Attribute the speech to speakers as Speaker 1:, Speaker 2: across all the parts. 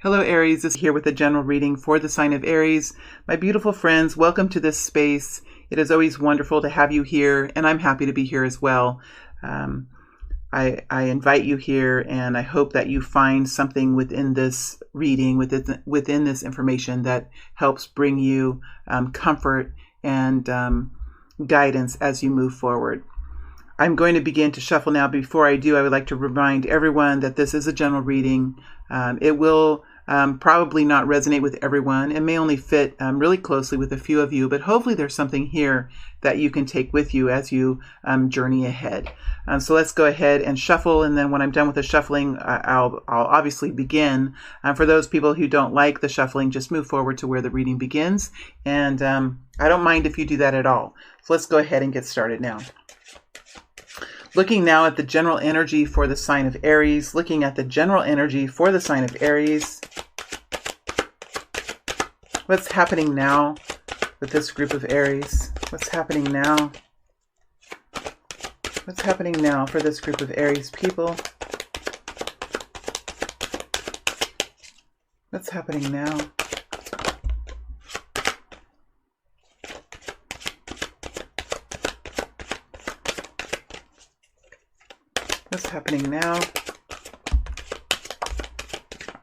Speaker 1: Hello Aries, this is here with a general reading for the sign of Aries. My beautiful friends, welcome to this space. It is always wonderful to have you here, and I'm happy to be here as well. I invite you here, and I hope that you find something within this reading, within this information that helps bring you comfort and guidance as you move forward. I'm going to begin to shuffle now. Before I do, I would like to remind everyone that this is a general reading. It will probably not resonate with everyone. It may only fit really closely with a few of you, but hopefully there's something here that you can take with you as you journey ahead. So let's go ahead and shuffle, and then when I'm done with the shuffling, I'll obviously begin. For those people who don't like the shuffling, just move forward to where the reading begins, and I don't mind if you do that at all. So let's go ahead and get started now. Looking now at the general energy for the sign of Aries. Looking at the general energy for the sign of Aries. What's happening now with this group of Aries? What's happening now? What's happening now for this group of Aries people? What's happening now? What's happening now? All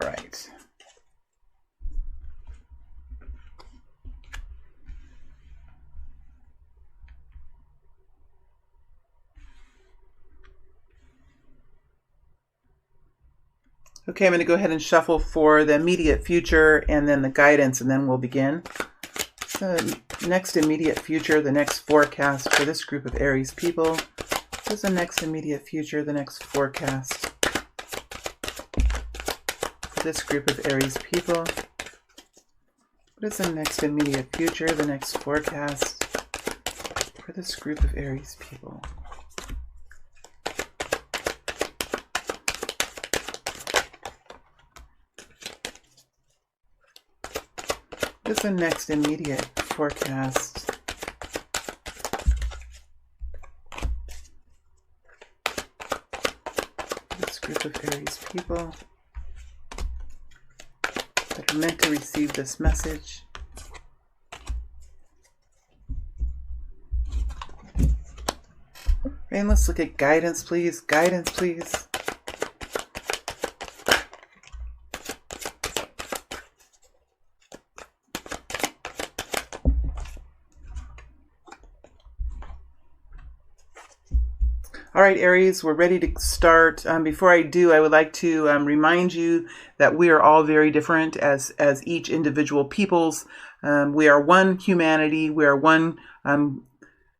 Speaker 1: right. Okay, I'm going to go ahead and shuffle for the immediate future and then the guidance, and then we'll begin. The next immediate future, the next forecast for this group of Aries people. What is the next immediate future, the next forecast for this group of Aries people? What is the next immediate future, the next forecast for this group of Aries people? What is the next immediate forecast? Group of Aries people that are meant to receive this message. And let's look at guidance, please. Guidance, please. All right, Aries, we're ready to start. Before I do, I would like to remind you that we are all very different as each individual peoples. We are one humanity. We are one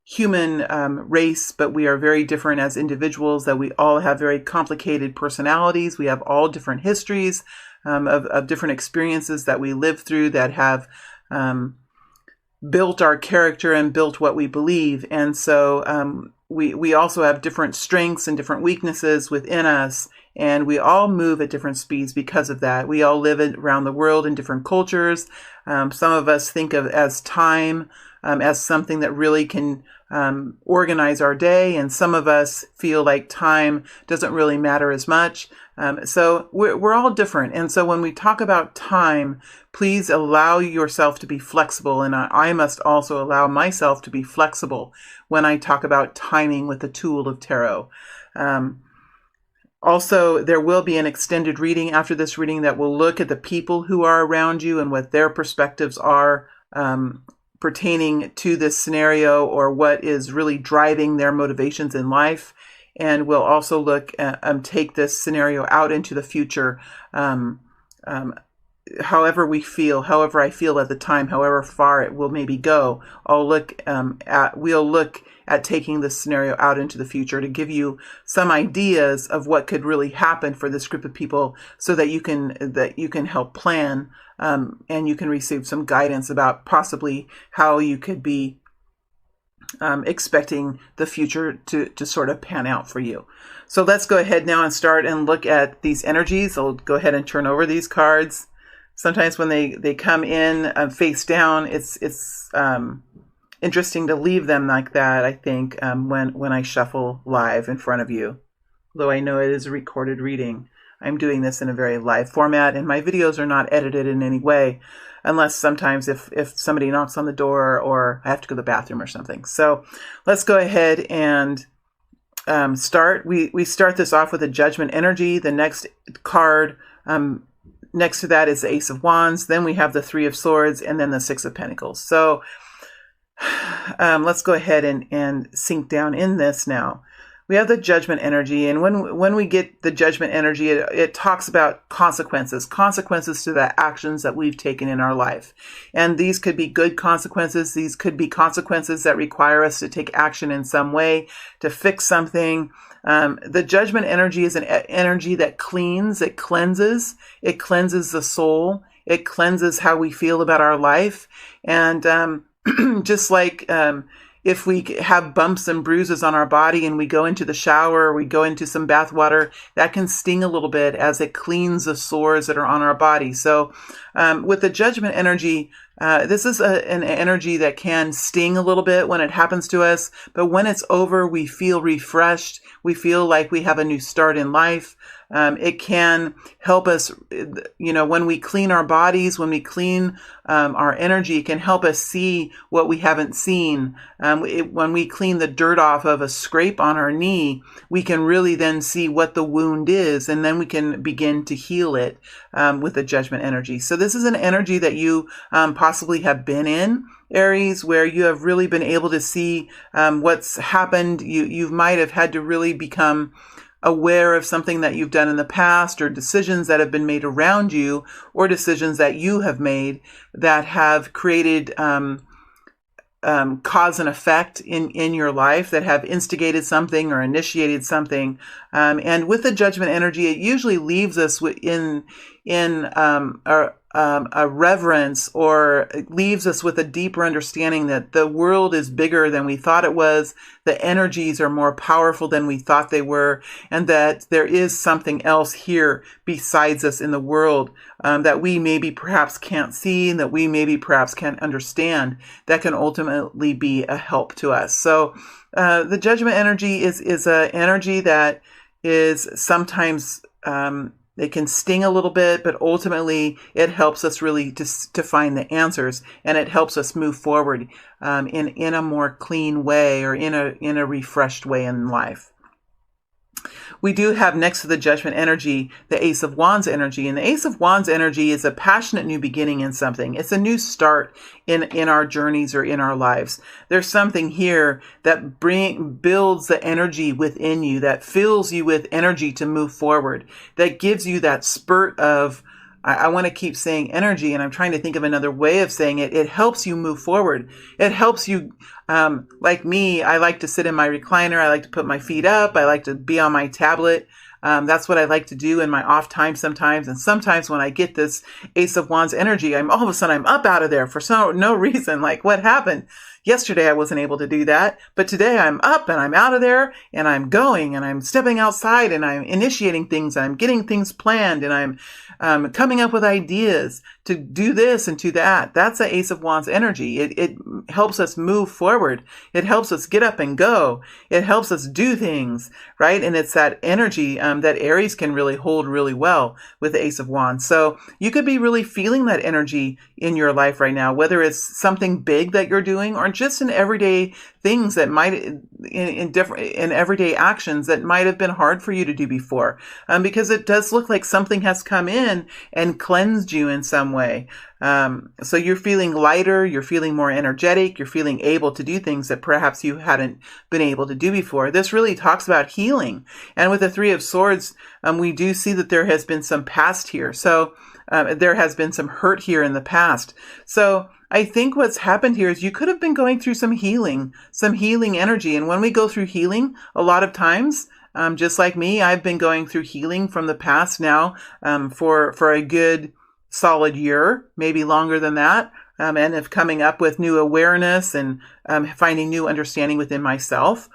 Speaker 1: human race, but we are very different as individuals, that we all have very complicated personalities. We have all different histories of different experiences that we live through that have built our character and built what we believe. And so we also have different strengths and different weaknesses within us, and we all move at different speeds because of that. We all live around the world in different cultures. Some of us think of as time as something that really can organize our day, and some of us feel like time doesn't really matter as much. So we're all different. And so when we talk about time, please allow yourself to be flexible. And I must also allow myself to be flexible when I talk about timing with the tool of tarot. Also, there will be an extended reading after this reading that will look at the people who are around you and what their perspectives are pertaining to this scenario, or what is really driving their motivations in life. And we'll also look at, take this scenario out into the future, however we feel, however I feel at the time, however far it will maybe go. We'll look at taking this scenario out into the future to give you some ideas of what could really happen for this group of people, so that you can help plan, and you can receive some guidance about possibly how you could be expecting the future to sort of pan out for you. So let's go ahead now and start and look at these energies. I'll go ahead and turn over these cards. Sometimes when they come in face down, it's interesting to leave them like that, I think, when I shuffle live in front of you. Though I know it is a recorded reading, I'm doing this in a very live format, and my videos are not edited in any way, unless sometimes if somebody knocks on the door or I have to go to the bathroom or something. So let's go ahead and start. We start this off with a Judgment energy. The next card next to that is the Ace of Wands. Then we have the Three of Swords, and then the Six of Pentacles. So let's go ahead and sink down in this now. We have the Judgment energy, and when we get the Judgment energy, it talks about consequences to the actions that we've taken in our life. And these could be good consequences. These could be consequences that require us to take action in some way to fix something. The Judgment energy is an energy that cleans, it cleanses the soul, it cleanses how we feel about our life. And just like if we have bumps and bruises on our body and we go into the shower, or we go into some bath water, that can sting a little bit as it cleans the sores that are on our body. So with the Judgment energy, this is an energy that can sting a little bit when it happens to us, but when it's over, we feel refreshed. We feel like we have a new start in life. It can help us, when we clean our bodies, when we clean our energy, it can help us see what we haven't seen. When we clean the dirt off of a scrape on our knee, we can really then see what the wound is, and then we can begin to heal it with the Judgment energy. So this is an energy that you possibly have been in, Aries, where you have really been able to see what's happened. You might have had to really become aware of something that you've done in the past, or decisions that have been made around you, or decisions that you have made that have created cause and effect in your life, that have instigated something or initiated something. And with the Judgment energy, it usually leaves us in a reverence, or it leaves us with a deeper understanding that the world is bigger than we thought it was, the energies are more powerful than we thought they were, and that there is something else here besides us in the world that we maybe perhaps can't see, and that we maybe perhaps can't understand, that can ultimately be a help to us. So the Judgment energy is an energy that is sometimes it can sting a little bit, but ultimately it helps us really to find the answers, and it helps us move forward in a more clean way, or in a refreshed way in life. We do have, next to the Judgment energy, the Ace of Wands energy. And the Ace of Wands energy is a passionate new beginning in something. It's a new start in our journeys or in our lives. There's something here that builds the energy within you, that fills you with energy to move forward, that gives you that spurt of, I want to keep saying energy, and I'm trying to think of another way of saying it. It helps you move forward. It helps you, like me, I like to sit in my recliner. I like to put my feet up. I like to be on my tablet. That's what I like to do in my off time sometimes. And sometimes when I get this Ace of Wands energy, all of a sudden I'm up out of there for no reason. Like, what happened? Yesterday I wasn't able to do that, but today I'm up and I'm out of there, and I'm going, and I'm stepping outside, and I'm initiating things, and I'm getting things planned, and I'm coming up with ideas to do this and to that. That's the Ace of Wands energy. It helps us move forward. It helps us get up and go. It helps us do things, right? And it's that energy that Aries can really hold really well with the Ace of Wands. So you could be really feeling that energy in your life right now, whether it's something big that you're doing, or just in everyday things that might, in everyday actions that might have been hard for you to do before, because it does look like something has come in and cleansed you in some way. So you're feeling lighter, you're feeling more energetic, you're feeling able to do things that perhaps you hadn't been able to do before. This really talks about healing. And with the Three of Swords, we do see that there has been some past here. So there has been some hurt here in the past. So I think what's happened here is you could have been going through some healing energy. And when we go through healing, a lot of times, just like me, I've been going through healing from the past now for a good solid year, maybe longer than that. and of coming up with new awareness and finding new understanding within myself.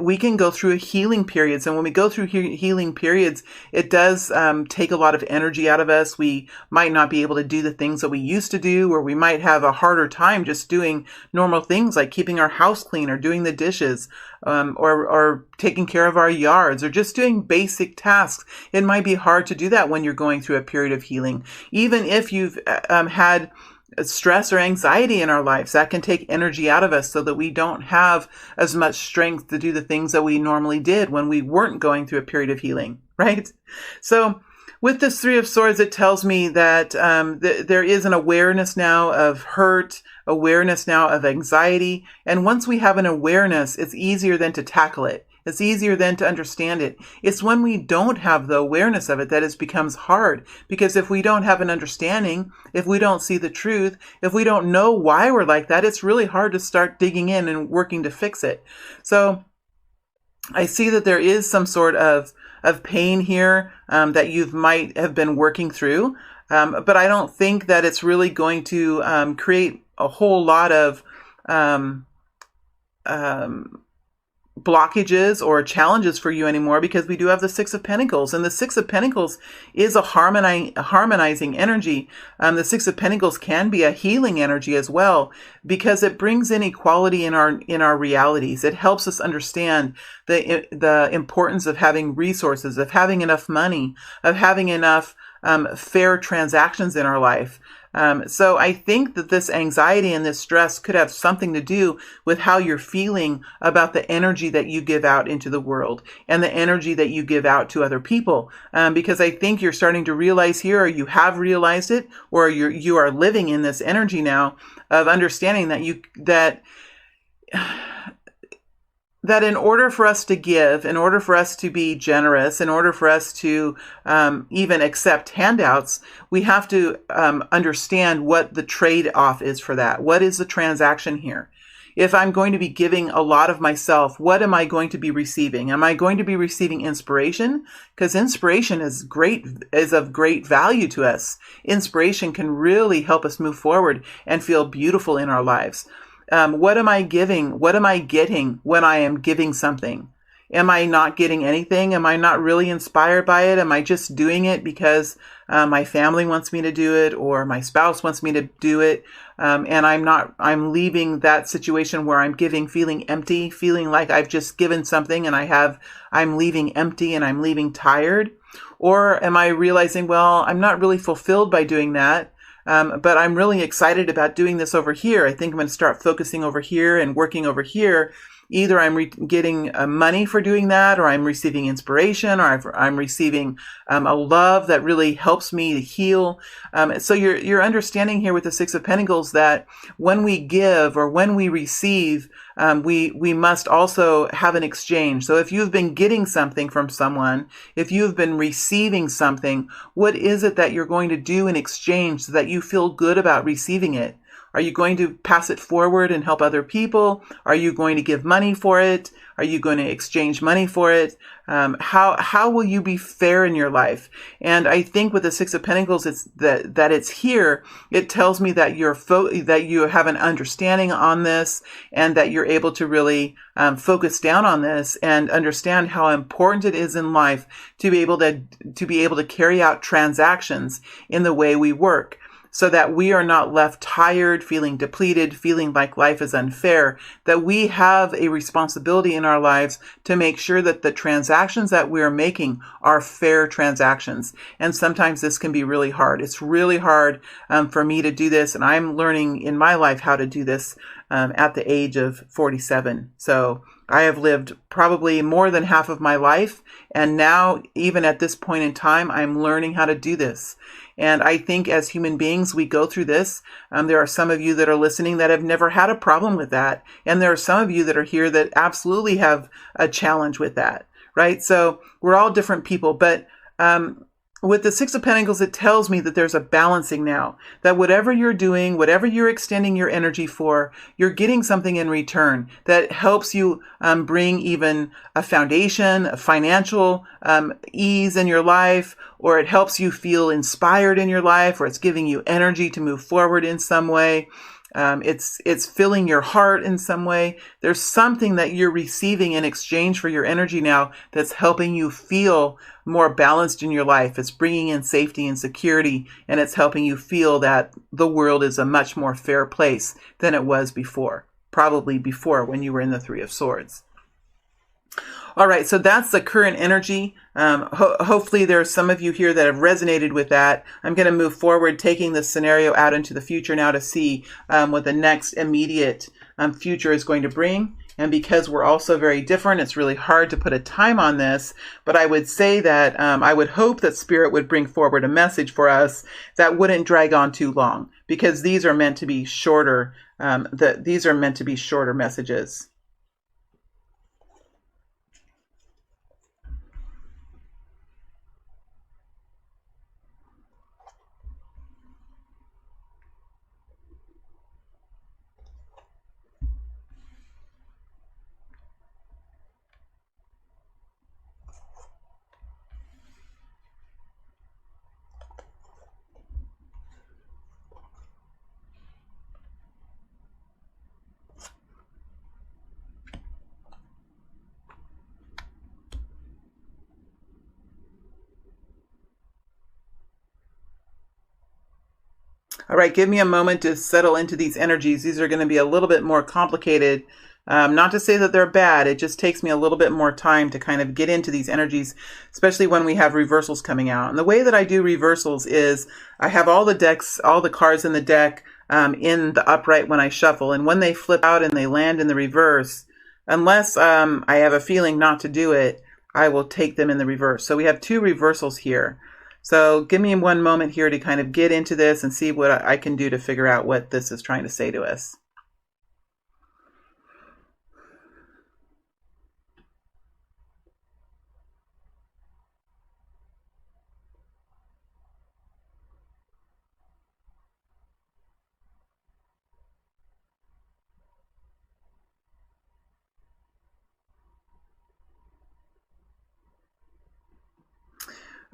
Speaker 1: We can go through healing periods. And when we go through healing periods, it does take a lot of energy out of us. We might not be able to do the things that we used to do, or we might have a harder time just doing normal things like keeping our house clean or doing the dishes, or taking care of our yards, or just doing basic tasks. It might be hard to do that when you're going through a period of healing. Even if you've had stress or anxiety in our lives, that can take energy out of us so that we don't have as much strength to do the things that we normally did when we weren't going through a period of healing, right? So with this Three of Swords, it tells me that there is an awareness now of hurt, awareness now of anxiety. And once we have an awareness, it's easier then to tackle it. It's easier then to understand it. It's when we don't have the awareness of it that it becomes hard. Because if we don't have an understanding, if we don't see the truth, if we don't know why we're like that, it's really hard to start digging in and working to fix it. So I see that there is some sort of pain here that you might have been working through. But I don't think that it's really going to create a whole lot of blockages or challenges for you anymore, because we do have the Six of Pentacles, and the Six of Pentacles is a harmonizing energy. The Six of Pentacles can be a healing energy as well, because it brings in equality in our realities. It helps us understand the importance of having resources, of having enough money, of having enough fair transactions in our life. So I think that this anxiety and this stress could have something to do with how you're feeling about the energy that you give out into the world and the energy that you give out to other people. Because I think you're starting to realize here, or you have realized it, or you are living in this energy now of understanding that in order for us to give, in order for us to be generous, in order for us to even accept handouts, we have to understand what the trade-off is for that. What is the transaction here? If I'm going to be giving a lot of myself, what am I going to be receiving? Am I going to be receiving inspiration? Because inspiration is of great value to us. Inspiration can really help us move forward and feel beautiful in our lives. What am I giving? What am I getting when I am giving something? Am I not getting anything? Am I not really inspired by it? Am I just doing it because my family wants me to do it, or my spouse wants me to do it? And I'm leaving that situation where I'm giving feeling empty, feeling like I've just given something and I'm leaving empty and I'm leaving tired? Or am I realizing, well, I'm not really fulfilled by doing that? But I'm really excited about doing this over here. I think I'm going to start focusing over here and working over here. Either I'm getting money for doing that, or I'm receiving inspiration, or I'm receiving a love that really helps me to heal. So you're understanding here with the Six of Pentacles that when we give or when we receive, we must also have an exchange. So if you've been getting something from someone, if you've been receiving something, what is it that you're going to do in exchange so that you feel good about receiving it? Are you going to pass it forward and help other people? Are you going to give money for it? Are you going to exchange money for it? How will you be fair in your life? And I think with the Six of Pentacles, it's that it's here. It tells me that that you have an understanding on this, and that you're able to really focus down on this and understand how important it is in life to be able to carry out transactions in the way we work, so that we are not left tired, feeling depleted, feeling like life is unfair, that we have a responsibility in our lives to make sure that the transactions that we are making are fair transactions. And sometimes this can be really hard. It's really hard for me to do this, and I'm learning in my life how to do this at the age of 47. So I have lived probably more than half of my life, and now, even at this point in time, I'm learning how to do this. And I think as human beings, we go through this. There are some of you that are listening that have never had a problem with that. And there are some of you that are here that absolutely have a challenge with that, right? So we're all different people. But with the Six of Pentacles, it tells me that there's a balancing now, that whatever you're doing, whatever you're extending your energy for, you're getting something in return that helps you bring even a foundation, a financial ease in your life, or it helps you feel inspired in your life, or it's giving you energy to move forward in some way. It's filling your heart in some way. There's something that you're receiving in exchange for your energy now that's helping you feel more balanced in your life. It's bringing in safety and security, and it's helping you feel that the world is a much more fair place than it was before, probably before when you were in the Three of Swords. All right, so that's the current energy. Hopefully there are some of you here that have resonated with that. I'm going to move forward, taking this scenario out into the future now to see what the next immediate future is going to bring. And because we're also very different, it's really hard to put a time on this. But I would say that I would hope that Spirit would bring forward a message for us that wouldn't drag on too long, because these are meant to be shorter. These are meant to be shorter messages. All right, give me a moment to settle into these energies. These are going to be a little bit more complicated. Not to say that they're bad. It just takes me a little bit more time to kind of get into these energies, especially when we have reversals coming out. And the way that I do reversals is I have all the decks, all the cards in the deck in the upright when I shuffle. And when they flip out and they land in the reverse, unless I have a feeling not to do it, I will take them in the reverse. So we have two reversals here. So give me one moment here to kind of get into this and see what I can do to figure out what this is trying to say to us.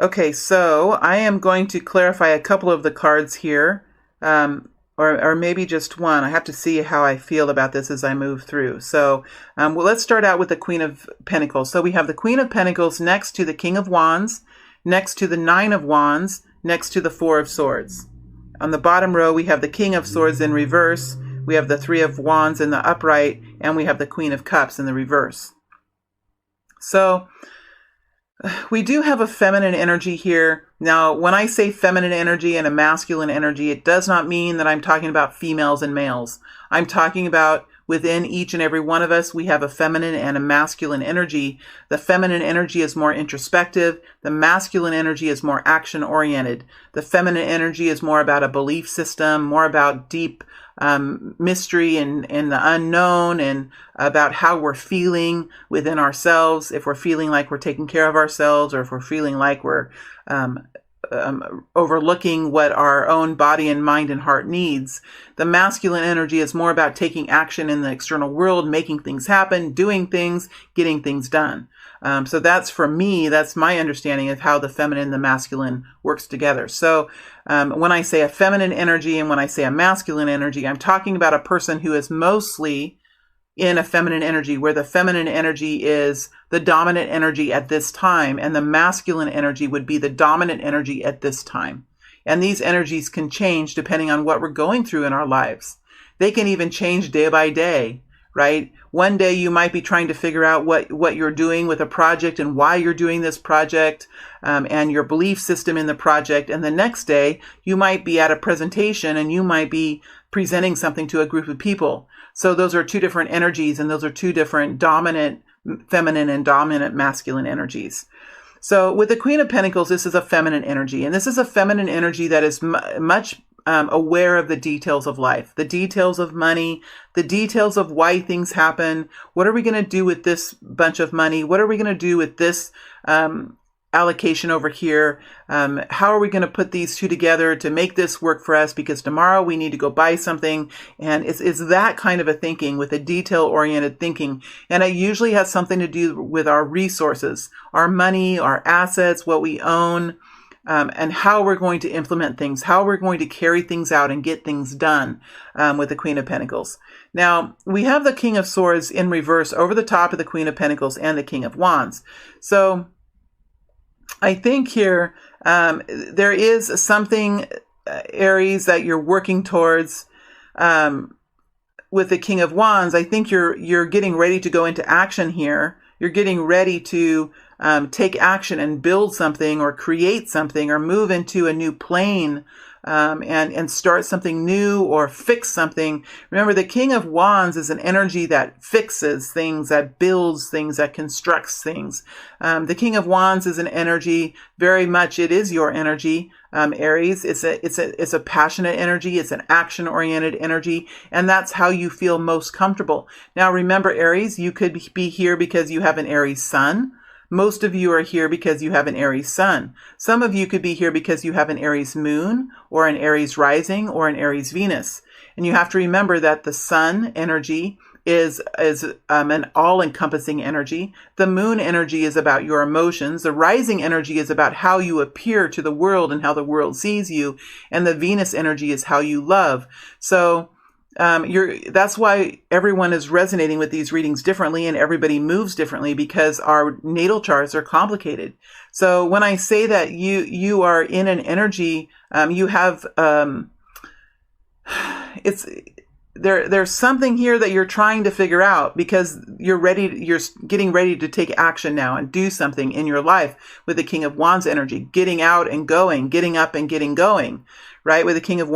Speaker 1: Okay, so I am going to clarify a couple of the cards here, or maybe just one. I have to see how I feel about this as I move through. So well, let's start out with the Queen of Pentacles. So we have the Queen of Pentacles next to the King of Wands, next to the Nine of Wands, next to the Four of Swords. On the bottom row, we have the King of Swords in reverse, we have the Three of Wands in the upright, and we have the Queen of Cups in the reverse. So we do have a feminine energy here. Now, when I say feminine energy and a masculine energy, it does not mean that I'm talking about females and males. I'm talking about within each and every one of us, we have a feminine and a masculine energy. The feminine energy is more introspective. The masculine energy is more action-oriented. The feminine energy is more about a belief system, more about deep mystery and the unknown, and about how we're feeling within ourselves, if we're feeling like we're taking care of ourselves, or if we're feeling like we're overlooking what our own body and mind and heart needs. The masculine energy is more about taking action in the external world, making things happen, doing things, getting things done. So that's, for me, that's my understanding of how the feminine and the masculine works together. So when I say a feminine energy and when I say a masculine energy, I'm talking about a person who is mostly in a feminine energy, where the feminine energy is the dominant energy at this time, and the masculine energy would be the dominant energy at this time. And these energies can change depending on what we're going through in our lives. They can even change day by day, right? One day you might be trying to figure out what you're doing with a project and why you're doing this project, and your belief system in the project. And the next day you might be at a presentation and you might be presenting something to a group of people. So those are two different energies, and those are two different dominant feminine and dominant masculine energies. So with the Queen of Pentacles, this is a feminine energy, and this is a feminine energy that is much aware of the details of life, the details of money, the details of why things happen. What are we going to do with this bunch of money? What are we going to do with this allocation over here. How are we going to put these two together to make this work for us? Because tomorrow we need to go buy something. And it's that kind of a thinking, with a detail-oriented thinking. And it usually has something to do with our resources, our money, our assets, what we own, and how we're going to implement things, how we're going to carry things out and get things done, with the Queen of Pentacles. Now, we have the King of Swords in reverse over the top of the Queen of Pentacles and the King of Wands. So I think here there is something, Aries, that you're working towards with the King of Wands. I think you're getting ready to go into action here. You're getting ready to take action and build something or create something or move into a new plane, and start something new or fix something. Remember, the King of Wands is an energy that fixes things, that builds things, that constructs things. The King of Wands is an energy, very much it is your energy, Aries. It's a passionate energy. It's an action-oriented energy, and that's how you feel most comfortable. Now, remember, Aries, you could be here because you have an Aries sun. Most of you are here because you have an Aries sun. Some of you could be here because you have an Aries moon or an Aries rising or an Aries Venus. And you have to remember that the sun energy is an all-encompassing energy. The moon energy is about your emotions. The rising energy is about how you appear to the world and how the world sees you. And the Venus energy is how you love. So that's why everyone is resonating with these readings differently, and everybody moves differently, because our natal charts are complicated. So when I say that you are in an energy, you have there's something here that you're trying to figure out, because you're getting ready to take action now and do something in your life with the King of Wands energy, getting out and going, getting up and getting going. Right? With the King of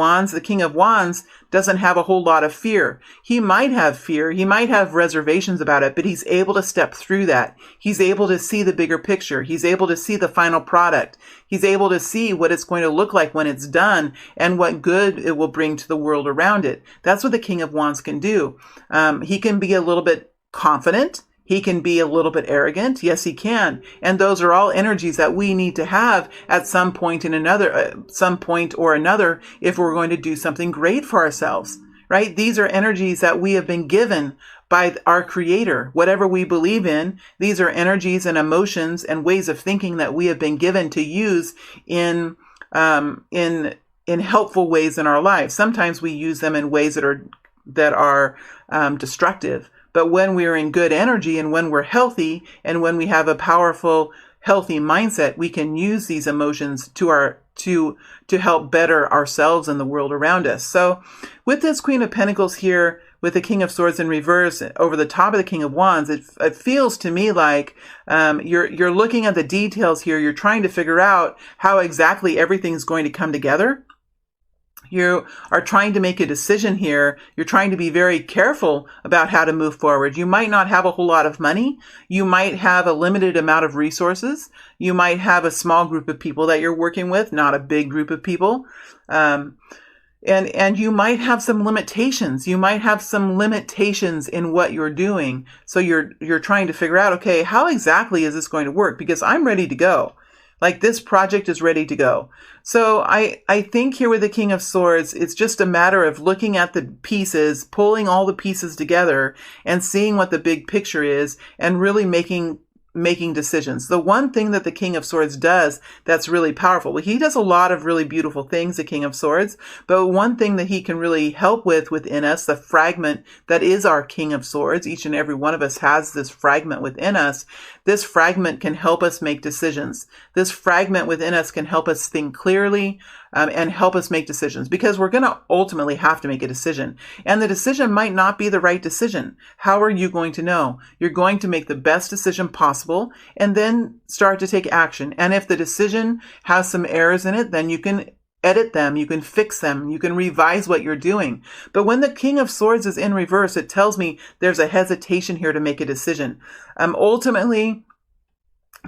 Speaker 1: Wands doesn't have a whole lot of fear. He might have fear. He might have reservations about it, but he's able to step through that. He's able to see the bigger picture. He's able to see the final product. He's able to see what it's going to look like when it's done and what good it will bring to the world around it. That's what the King of Wands can do. He can be a little bit confident. He can be a little bit arrogant. Yes, he can. And those are all energies that we need to have at some point or another, if we're going to do something great for ourselves, right? These are energies that we have been given by our Creator. Whatever we believe in, these are energies and emotions and ways of thinking that we have been given to use in helpful ways in our lives. Sometimes we use them in ways that are destructive. But when we're in good energy and when we're healthy and when we have a powerful, healthy mindset, we can use these emotions to help better ourselves and the world around us. So with this Queen of Pentacles here, with the King of Swords in reverse over the top of the King of Wands, it feels to me like you're looking at the details here. You're trying to figure out how exactly everything's going to come together. You are trying to make a decision here. You're trying to be very careful about how to move forward. You might not have a whole lot of money. You might have a limited amount of resources. You might have a small group of people that you're working with, not a big group of people. And you might have some limitations. You might have some limitations in what you're doing. So you're trying to figure out, okay, how exactly is this going to work? Because I'm ready to go. Like, this project is ready to go. So I think here with the King of Swords, it's just a matter of looking at the pieces, pulling all the pieces together and seeing what the big picture is and really making decisions. The one thing that the King of Swords does that's really powerful, well, he does a lot of really beautiful things, the King of Swords, but one thing that he can really help with within us, the fragment that is our King of Swords, each and every one of us has this fragment within us. This fragment can help us make decisions. This fragment within us can help us think clearly, and help us make decisions, because we're going to ultimately have to make a decision. And the decision might not be the right decision. How are you going to know? You're going to make the best decision possible and then start to take action. And if the decision has some errors in it, then you can edit them, you can fix them, you can revise what you're doing. But when the King of Swords is in reverse, it tells me there's a hesitation here to make a decision. Ultimately,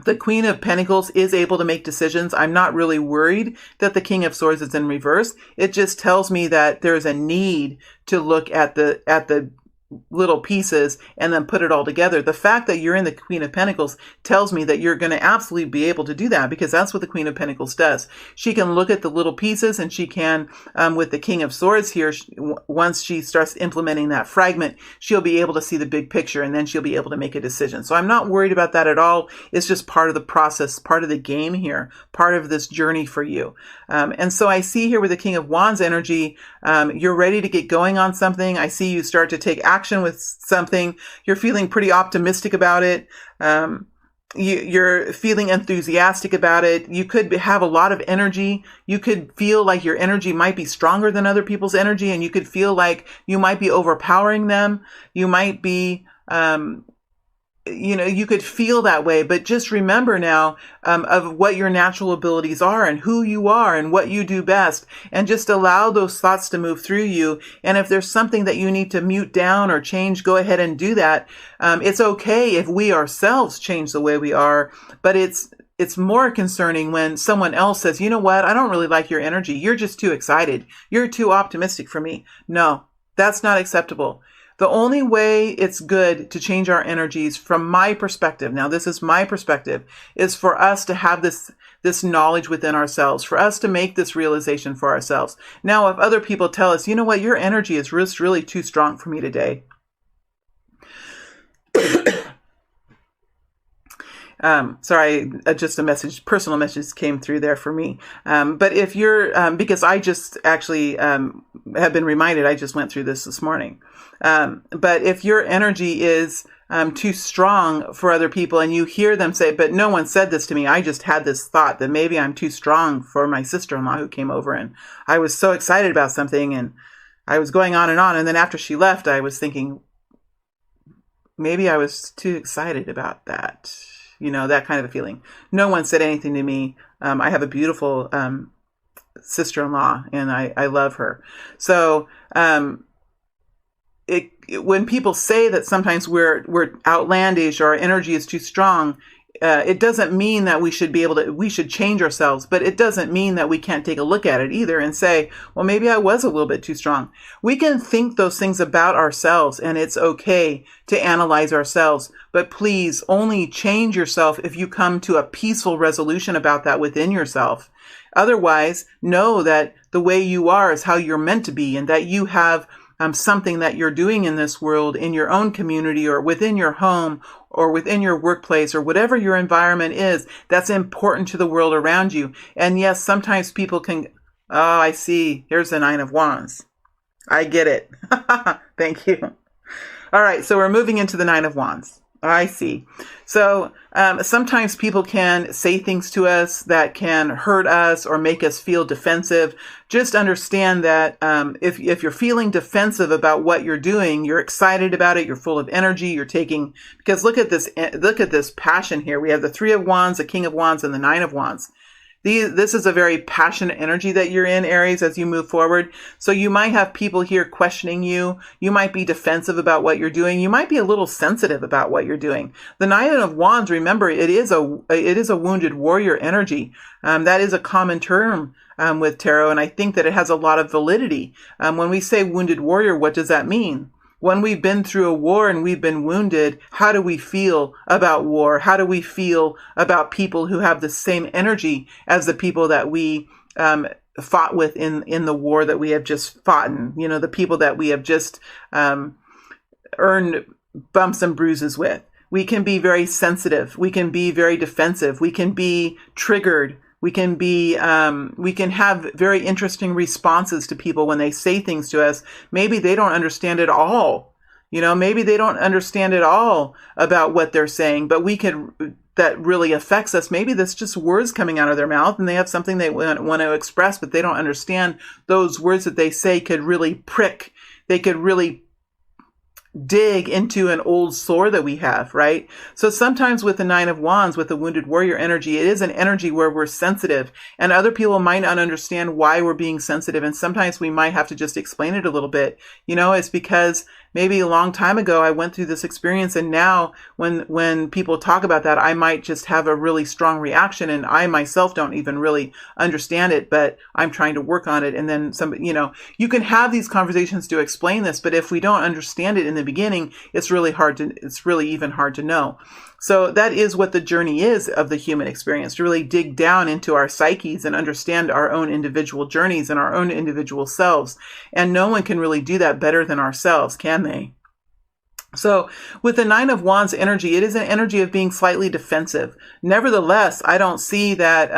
Speaker 1: the Queen of Pentacles is able to make decisions. I'm not really worried that the King of Swords is in reverse. It just tells me that there's a need to look at the little pieces and then put it all together. The fact that you're in the Queen of Pentacles tells me that you're going to absolutely be able to do that, because that's what the Queen of Pentacles does. She can look at the little pieces, and she can, with the King of Swords here, once she starts implementing that fragment, she'll be able to see the big picture, and then she'll be able to make a decision. So I'm not worried about that at all. It's just part of the process, part of the game here, part of this journey for you. And so I see here with the King of Wands energy, you're ready to get going on something. I see you start to take action with something. You're feeling pretty optimistic about it. You're feeling enthusiastic about it. You could have a lot of energy. You could feel like your energy might be stronger than other people's energy, and you could feel like you might be overpowering them. You might be, you could feel that way, but just remember now of what your natural abilities are and who you are and what you do best, and just allow those thoughts to move through you. And if there's something that you need to mute down or change, go ahead and do that. It's okay if we ourselves change the way we are, but it's more concerning when someone else says, you know what, I don't really like your energy. You're just too excited. You're too optimistic for me. No, that's not acceptable. The only way it's good to change our energies, from my perspective, now this is my perspective, is for us to have this knowledge within ourselves, for us to make this realization for ourselves. Now, if other people tell us, you know what, your energy is just really too strong for me today. Sorry, just a personal message came through there for me. But if you're, because I just actually have been reminded, I just went through this morning. But if your energy is too strong for other people, and you hear them say, but no one said this to me, I just had this thought that maybe I'm too strong for my sister-in-law who came over, and I was so excited about something, and I was going on, and then after she left, I was thinking, maybe I was too excited about that. That kind of a feeling. No one said anything to me. I have a beautiful sister-in-law, and I love her. So when people say that sometimes we're outlandish or our energy is too strong, it doesn't mean that we should change ourselves, but it doesn't mean that we can't take a look at it either and say, well, maybe I was a little bit too strong. We can think those things about ourselves, and it's okay to analyze ourselves, but please only change yourself if you come to a peaceful resolution about that within yourself. Otherwise, know that the way you are is how you're meant to be, and that you have something that you're doing in this world, in your own community, or within your home, or within your workplace, or whatever your environment is, that's important to the world around you. And yes, sometimes people can, I see, here's the Nine of Wands. I get it. Thank you. All right, so we're moving into the Nine of Wands. I see. So sometimes people can say things to us that can hurt us or make us feel defensive. Just understand that if you're feeling defensive about what you're doing, you're excited about it, you're full of energy, because look at this passion here. We have the Three of Wands, the King of Wands, and the Nine of Wands. This is a very passionate energy that you're in, Aries, as you move forward. So you might have people here questioning you. You might be defensive about what you're doing. You might be a little sensitive about what you're doing. The Nine of Wands, remember, it is a wounded warrior energy. That is a common term with tarot, and I think that it has a lot of validity. When we say wounded warrior, what does that mean? When we've been through a war and we've been wounded, how do we feel about war? How do we feel about people who have the same energy as the people that we fought with in the war that we have just fought in? The people that we have just earned bumps and bruises with. We can be very sensitive. We can be very defensive. We can be triggered. We can have very interesting responses to people when they say things to us. Maybe they don't understand it all. Maybe they don't understand at all about what they're saying, but that really affects us. Maybe that's just words coming out of their mouth, and they have something they want to express, but they don't understand those words that they say could really prick. They could really dig into an old sore that we have, right? So sometimes with the Nine of Wands, with the wounded warrior energy, it is an energy where we're sensitive, and other people might not understand why we're being sensitive. And sometimes we might have to just explain it a little bit. It's because maybe a long time ago I went through this experience, and now when people talk about that, I might just have a really strong reaction, and I myself don't even really understand it, but I'm trying to work on it. And then you can have these conversations to explain this, but if we don't understand it in the beginning, it's really even hard to know. So that is what the journey is of the human experience, to really dig down into our psyches and understand our own individual journeys and our own individual selves. And no one can really do that better than ourselves, can they? So with the Nine of Wands energy, it is an energy of being slightly defensive. Nevertheless, I don't see that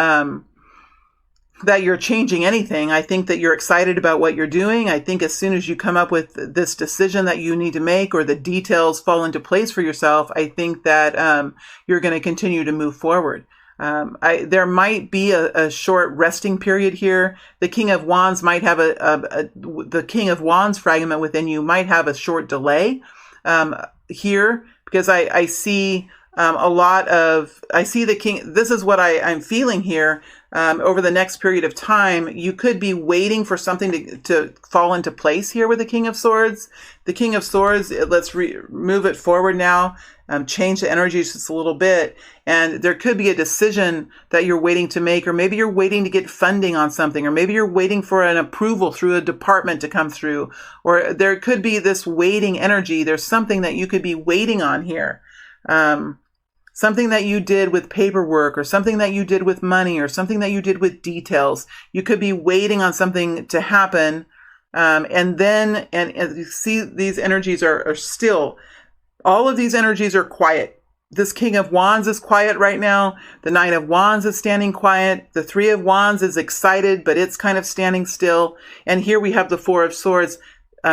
Speaker 1: that you're changing anything. I think that you're excited about what you're doing. I think as soon as you come up with this decision that you need to make, or the details fall into place for yourself, I think that you're going to continue to move forward. There might be a short resting period here. The King of Wands might have the King of Wands fragment within you might have a short delay here, because I see I see the king. This is what I'm feeling here. Over the next period of time, you could be waiting for something to fall into place here with the King of Swords. The King of Swords, let's move it forward now, change the energy just a little bit. And there could be a decision that you're waiting to make, or maybe you're waiting to get funding on something, or maybe you're waiting for an approval through a department to come through, or there could be this waiting energy. There's something that you could be waiting on here. Something that you did with paperwork, or something that you did with money, or something that you did with details. You could be waiting on something to happen. And you see these energies are still, all of these energies are quiet. This King of Wands is quiet right now. The Knight of Wands is standing quiet. The Three of Wands is excited, but it's kind of standing still. And here we have the Four of Swords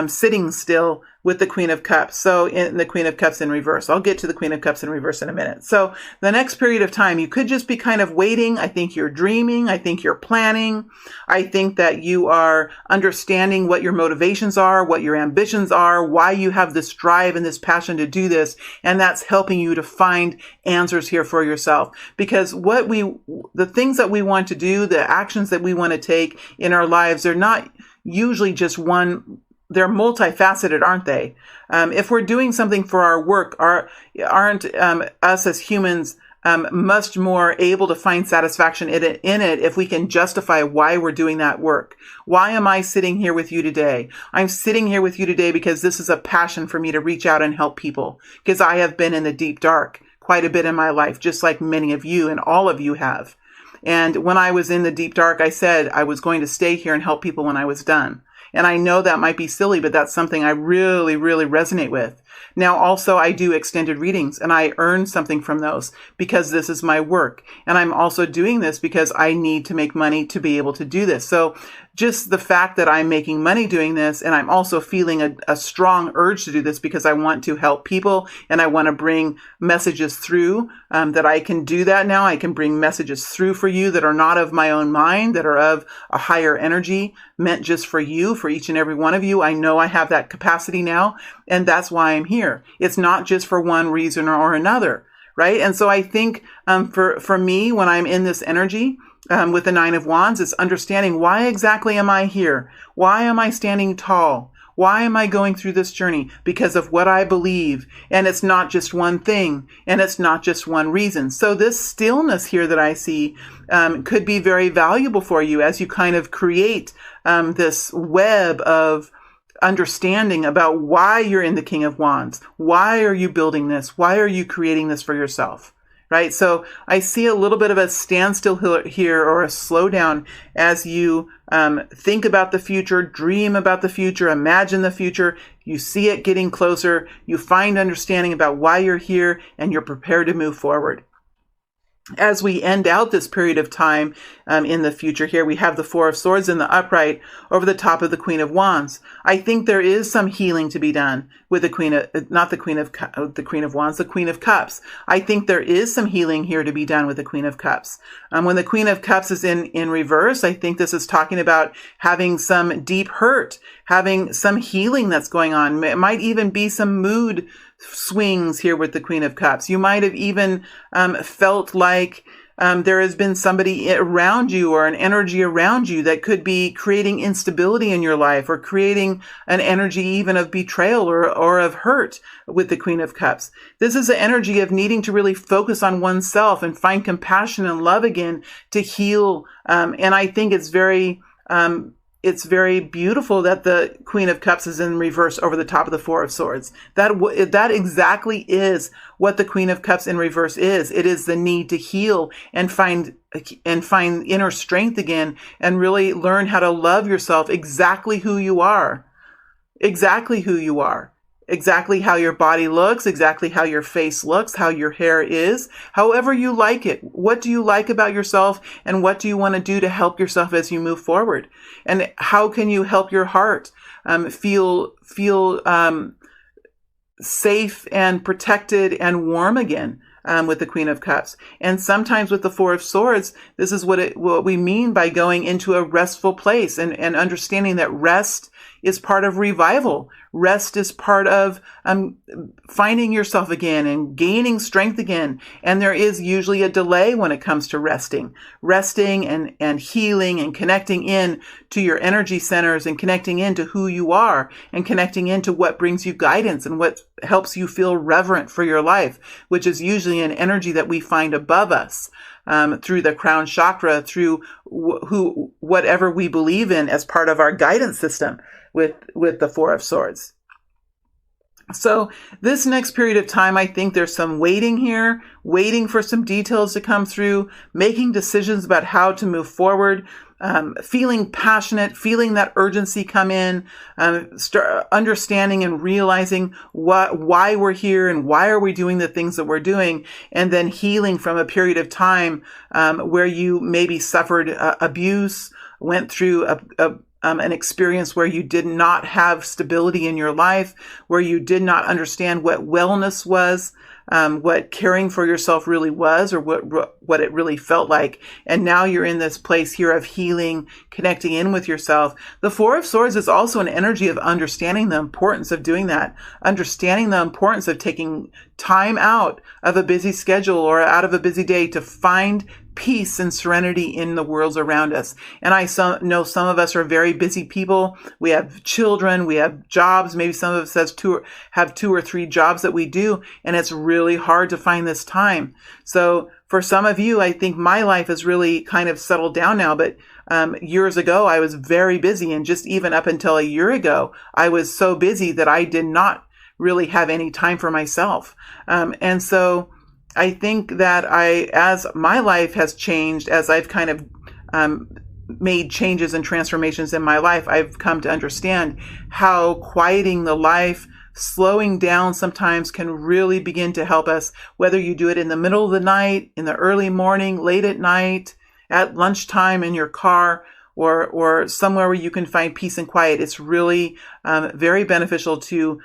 Speaker 1: sitting still with the Queen of Cups. So in the Queen of Cups in reverse. I'll get to the Queen of Cups in reverse in a minute. So the next period of time, you could just be kind of waiting. I think you're dreaming. I think you're planning. I think that you are understanding what your motivations are, what your ambitions are, why you have this drive and this passion to do this. And that's helping you to find answers here for yourself. Because the things that we want to do, the actions that we want to take in our lives, they're not usually just one. They're multifaceted, aren't they? If we're doing something for our work, aren't us as humans much more able to find satisfaction in it if we can justify why we're doing that work? Why am I sitting here with you today? I'm sitting here with you today because this is a passion for me to reach out and help people, because I have been in the deep dark quite a bit in my life, just like many of you and all of you have. And when I was in the deep dark, I said I was going to stay here and help people when I was done. And I know that might be silly, but that's something I really, really resonate with. Now, also, I do extended readings, and I earn something from those because this is my work. And I'm also doing this because I need to make money to be able to do this. So just the fact that I'm making money doing this, and I'm also feeling a strong urge to do this because I want to help people and I want to bring messages through, that I can do that now. I can bring messages through for you that are not of my own mind, that are of a higher energy meant just for you, for each and every one of you. I know I have that capacity now, and that's why I'm here. It's not just for one reason or another, right? And so I think for me, when I'm in this energy, with the Nine of Wands, is understanding, why exactly am I here? Why am I standing tall? Why am I going through this journey? Because of what I believe. And it's not just one thing, and it's not just one reason. So this stillness here that I see could be very valuable for you as you kind of create this web of understanding about why you're in the King of Wands. Why are you building this? Why are you creating this for yourself? Right? So I see a little bit of a standstill here, or a slowdown, as you think about the future, dream about the future, imagine the future. You see it getting closer. You find understanding about why you're here, and you're prepared to move forward. As we end out this period of time in the future here, we have the Four of Swords in the upright over the top of the Queen of Wands. I think there is some healing to be done with the Queen of, not the Queen of Wands, the Queen of Cups. I think there is some healing here to be done with the Queen of Cups. When the Queen of Cups is in reverse, I think this is talking about having some deep hurt, having some healing that's going on. It might even be some mood swings here with the Queen of Cups. You might have even felt like there has been somebody around you or an energy around you that could be creating instability in your life or creating an energy even of betrayal or of hurt with the Queen of Cups. This is the energy of needing to really focus on oneself and find compassion and love again to heal. And I think it's very beautiful that the Queen of Cups is in reverse over the top of the Four of Swords. That exactly is what the Queen of Cups in reverse is. It is the need to heal and find inner strength again and really learn how to love yourself exactly who you are. Exactly who you are. Exactly how your body looks, exactly how your face looks, how your hair is, however you like it. What do you like about yourself, and what do you want to do to help yourself as you move forward? And how can you help your heart feel safe and protected and warm again? With the Queen of Cups. And sometimes with the Four of Swords, this is what we mean by going into a restful place and understanding that rest is part of revival. Rest is part of finding yourself again and gaining strength again. And there is usually a delay when it comes to resting and healing and connecting in to your energy centers and connecting into who you are and connecting into what brings you guidance and what helps you feel reverent for your life, which is usually an energy that we find above us. Through the crown chakra, through whatever we believe in as part of our guidance system with the Four of Swords. So this next period of time, I think there's some waiting here, waiting for some details to come through, making decisions about how to move forward, feeling passionate, feeling that urgency come in, understanding and realizing why we're here and why are we doing the things that we're doing, and then healing from a period of time where you maybe suffered abuse, went through an experience where you did not have stability in your life, where you did not understand what wellness was, what caring for yourself really was, or what it really felt like. And now you're in this place here of healing, connecting in with yourself. The Four of Swords is also an energy of understanding the importance of doing that, understanding the importance of taking time out of a busy schedule or out of a busy day to find peace and serenity in the worlds around us. And I know some of us are very busy people. We have children, we have jobs. Maybe some of us have two or three jobs that we do, and it's really hard to find this time. So for some of you, I think my life has really kind of settled down now, but years ago, I was very busy. And just even up until a year ago, I was so busy that I did not really have any time for myself. And so I think that as my life has changed, as I've kind of made changes and transformations in my life, I've come to understand how quieting the life, slowing down sometimes can really begin to help us, whether you do it in the middle of the night, in the early morning, late at night, at lunchtime in your car, or somewhere where you can find peace and quiet. It's really very beneficial to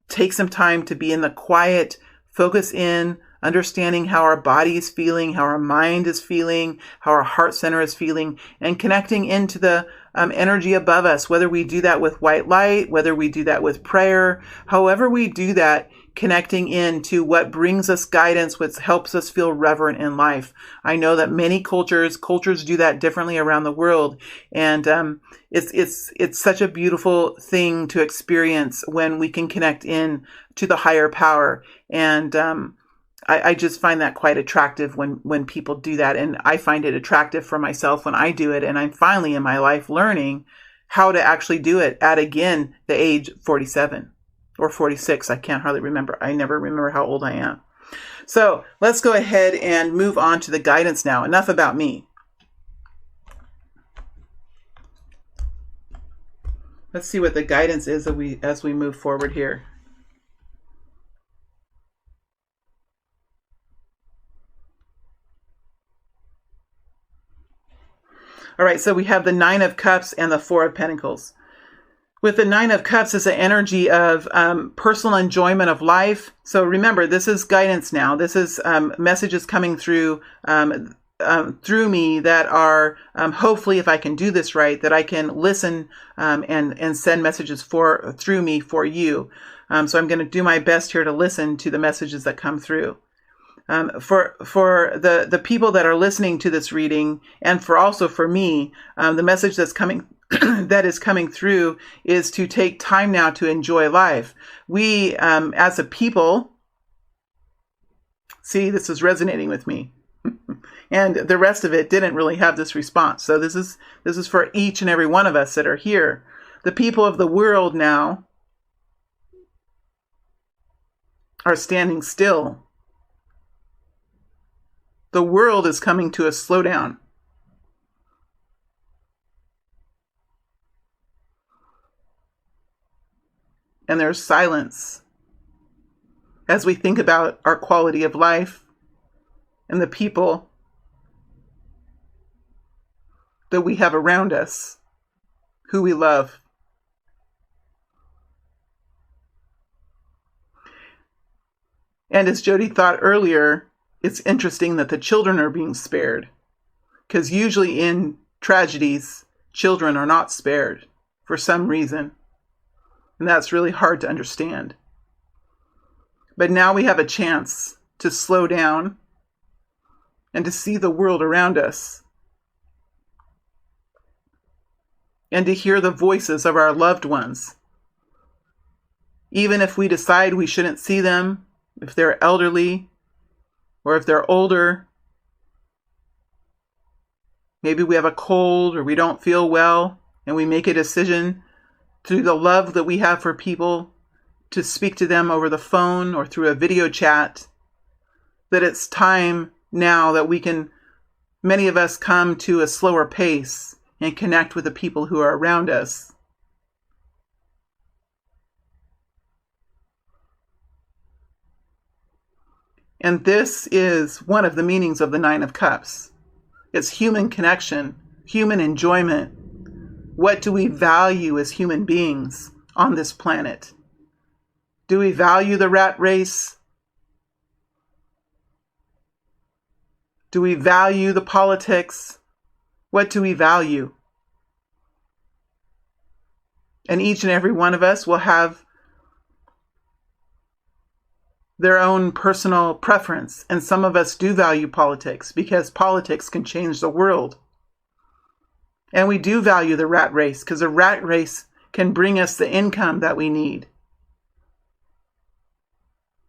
Speaker 1: take some time to be in the quiet, focus in, understanding how our body is feeling, how our mind is feeling, how our heart center is feeling, and connecting into the energy above us, whether we do that with white light, whether we do that with prayer, however we do that, connecting into what brings us guidance, what helps us feel reverent in life. I know that many cultures do that differently around the world. And it's such a beautiful thing to experience when we can connect in to the higher power. And I just find that quite attractive when people do that. And I find it attractive for myself when I do it. And I'm finally in my life learning how to actually do it at, again, the age 47 or 46. I can't hardly remember. I never remember how old I am. So let's go ahead and move on to the guidance now. Enough about me. Let's see what the guidance is as we move forward here. All right, so we have the Nine of Cups and the Four of Pentacles. With the Nine of Cups is an energy of personal enjoyment of life. So remember, this is guidance now. This is messages coming through me that are hopefully, if I can do this right, that I can listen and send messages through me for you. So I'm going to do my best here to listen to the messages that come through. For the people that are listening to this reading, and for me, the message that's coming that is coming through is to take time now to enjoy life. We, as a people, see, this is resonating with me. And the rest of it didn't really have this response. So this is for each and every one of us that are here. The people of the world now are standing still. The world is coming to a slowdown. And there's silence as we think about our quality of life and the people that we have around us, who we love. And as Jody thought earlier, it's interesting that the children are being spared, because usually in tragedies, children are not spared for some reason. And that's really hard to understand. But now we have a chance to slow down and to see the world around us and to hear the voices of our loved ones. Even if we decide we shouldn't see them, if they're elderly or if they're older, maybe we have a cold or we don't feel well, and we make a decision through the love that we have for people to speak to them over the phone or through a video chat, that it's time now that we can, many of us, come to a slower pace and connect with the people who are around us. And this is one of the meanings of the Nine of Cups. It's human connection, human enjoyment. What do we value as human beings on this planet? Do we value the rat race? Do we value the politics? What do we value? And each and every one of us will have their own personal preference. And some of us do value politics because politics can change the world. And we do value the rat race because the rat race can bring us the income that we need.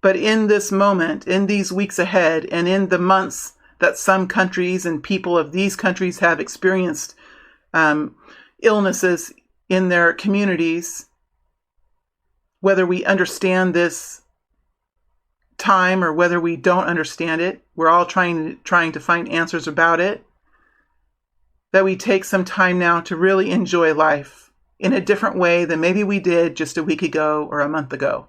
Speaker 1: But in this moment, in these weeks ahead, and in the months that some countries and people of these countries have experienced illnesses in their communities, whether we understand this time or whether we don't understand it, we're all trying to find answers about it, that we take some time now to really enjoy life in a different way than maybe we did just a week ago or a month ago.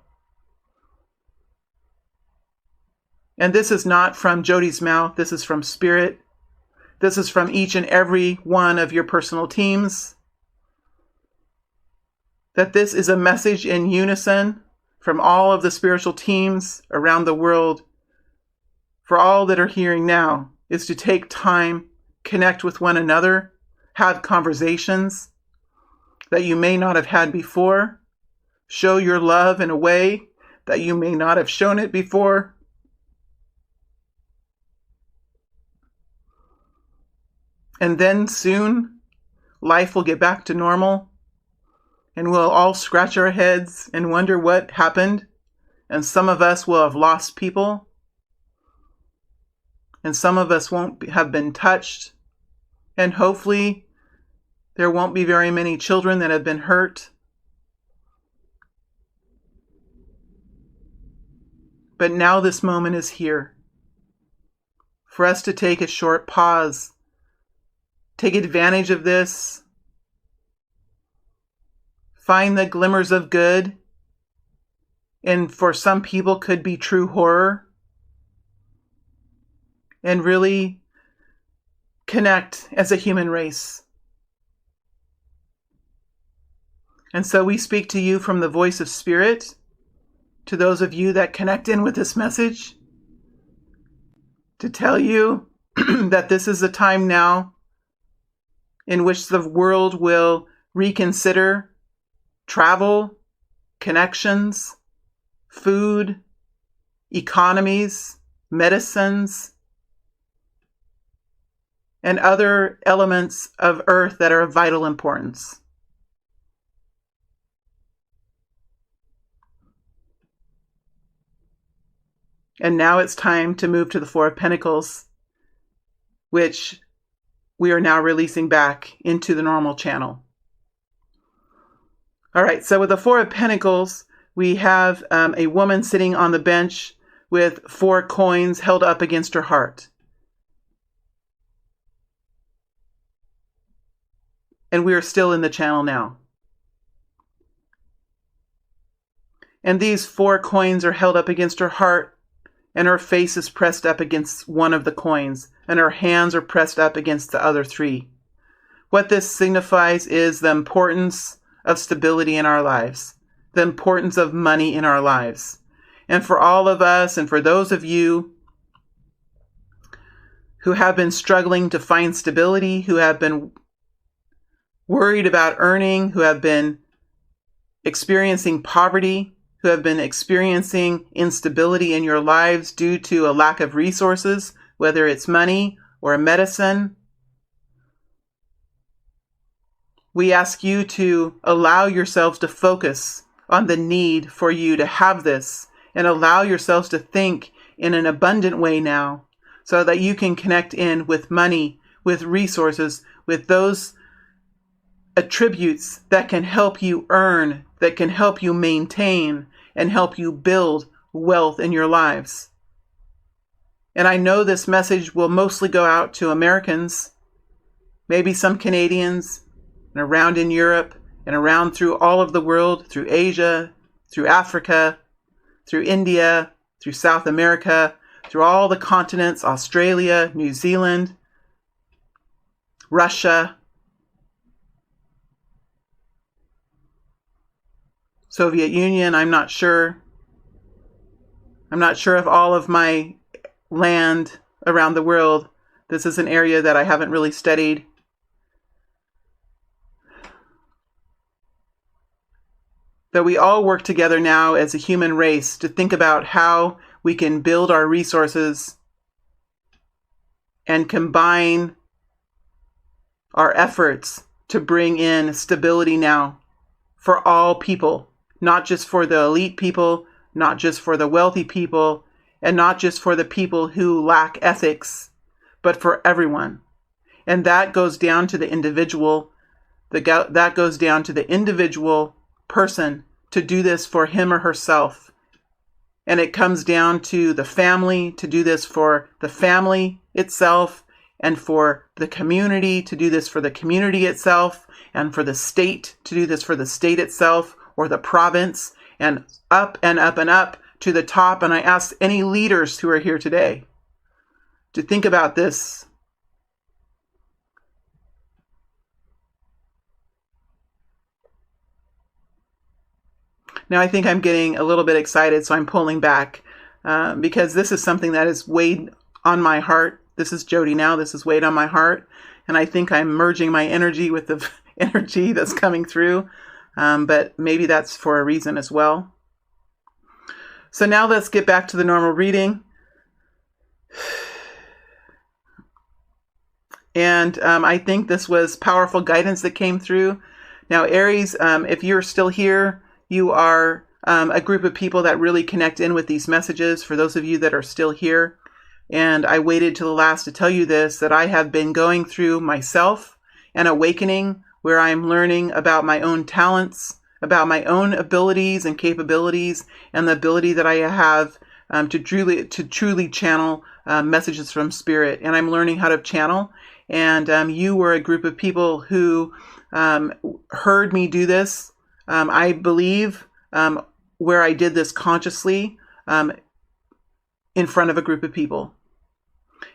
Speaker 1: And this is not from Jody's mouth. This is from Spirit. This is from each and every one of your personal teams. That this is a message in unison from all of the spiritual teams around the world. For all that are hearing now is to take time, connect with one another, have conversations that you may not have had before, show your love in a way that you may not have shown it before. And then soon, life will get back to normal, and we'll all scratch our heads and wonder what happened. And some of us will have lost people, and some of us won't have been touched. And hopefully, there won't be very many children that have been hurt. But now this moment is here for us to take a short pause, take advantage of this, find the glimmers of good, and for some people could be true horror, and really connect as a human race. And so we speak to you from the voice of Spirit, to those of you that connect in with this message, to tell you that this is a time now in which the world will reconsider travel, connections, food, economies, medicines, and other elements of earth that are of vital importance. And now it's time to move to the Four of Pentacles, which we are now releasing back into the normal channel. All right, so with the Four of Pentacles, we have a woman sitting on the bench with 4 coins held up against her heart. And we are still in the channel now. And these 4 coins are held up against her heart, and her face is pressed up against one of the coins, and her hands are pressed up against the other 3. What this signifies is the importance of stability in our lives, the importance of money in our lives. And for all of us, and for those of you who have been struggling to find stability, who have been worried about earning, who have been experiencing poverty, who have been experiencing instability in your lives due to a lack of resources, whether it's money or medicine, we ask you to allow yourselves to focus on the need for you to have this, and allow yourselves to think in an abundant way now, so that you can connect in with money, with resources, with those attributes that can help you earn, that can help you maintain, and help you build wealth in your lives. And I know this message will mostly go out to Americans, maybe some Canadians, and around in Europe, and around through all of the world, through Asia, through Africa, through India, through South America, through all the continents, Australia, New Zealand, Russia, Soviet Union. I'm not sure. I'm not sure of all of my land around the world. This is an area that I haven't really studied. That we all work together now as a human race to think about how we can build our resources and combine our efforts to bring in stability now for all people, not just for the elite people, not just for the wealthy people, and not just for the people who lack ethics, but for everyone. And that goes down to the individual. That goes down to the individual person to do this for him or herself. And it comes down to the family to do this for the family itself, and for the community to do this for the community itself, and for the state to do this for the state itself, or the province, and up and up and up to the top. And I ask any leaders who are here today to think about this. Now I think I'm getting a little bit excited, so I'm pulling back because this is something that is weighed on my heart. This is Jody now. This is weighed on my heart. And I think I'm merging my energy with the energy that's coming through. But maybe that's for a reason as well. So now let's get back to the normal reading. And I think this was powerful guidance that came through. Now, Aries, if you're still here, you are a group of people that really connect in with these messages. For those of you that are still here, and I waited till the last to tell you this, that I have been going through myself an awakening where I'm learning about my own talents, about my own abilities and capabilities, and the ability that I have to truly channel messages from Spirit. And I'm learning how to channel. And you were a group of people who heard me do this. I believe where I did this consciously in front of a group of people.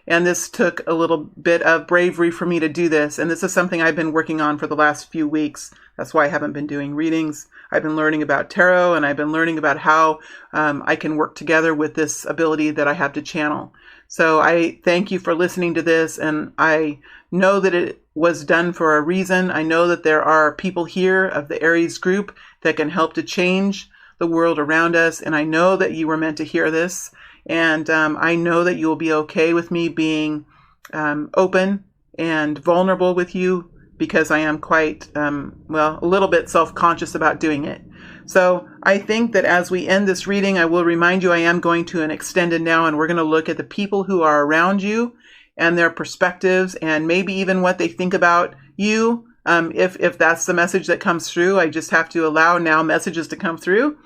Speaker 1: And this took a little bit of bravery for me to do this. And this is something I've been working on for the last few weeks. That's why I haven't been doing readings. I've been learning about tarot, and I've been learning about how I can work together with this ability that I have to channel. So I thank you for listening to this. And I know that it was done for a reason. I know that there are people here of the Aries group that can help to change the world around us. And I know that you were meant to hear this. And I know that you'll be okay with me being open and vulnerable with you, because I am quite, a little bit self-conscious about doing it. So I think that as we end this reading, I will remind you I am going to an extended now, and we're going to look at the people who are around you and their perspectives, and maybe even what they think about you. If that's the message that comes through, I just have to allow now messages to come through.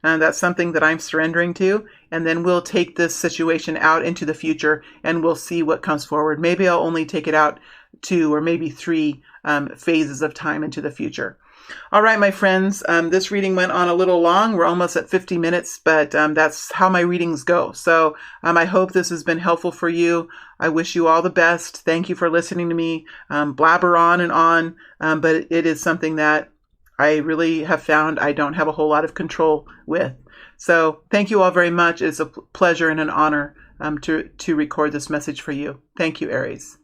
Speaker 1: And that's something that I'm surrendering to. And then we'll take this situation out into the future, and we'll see what comes forward. Maybe I'll only take it out 2 or maybe 3 phases of time into the future. All right, my friends, this reading went on a little long. We're almost at 50 minutes, but that's how my readings go. So I hope this has been helpful for you. I wish you all the best. Thank you for listening to me blabber on and on, but it is something that I really have found I don't have a whole lot of control with. So thank you all very much. It's a pleasure and an honor to record this message for you. Thank you, Aries.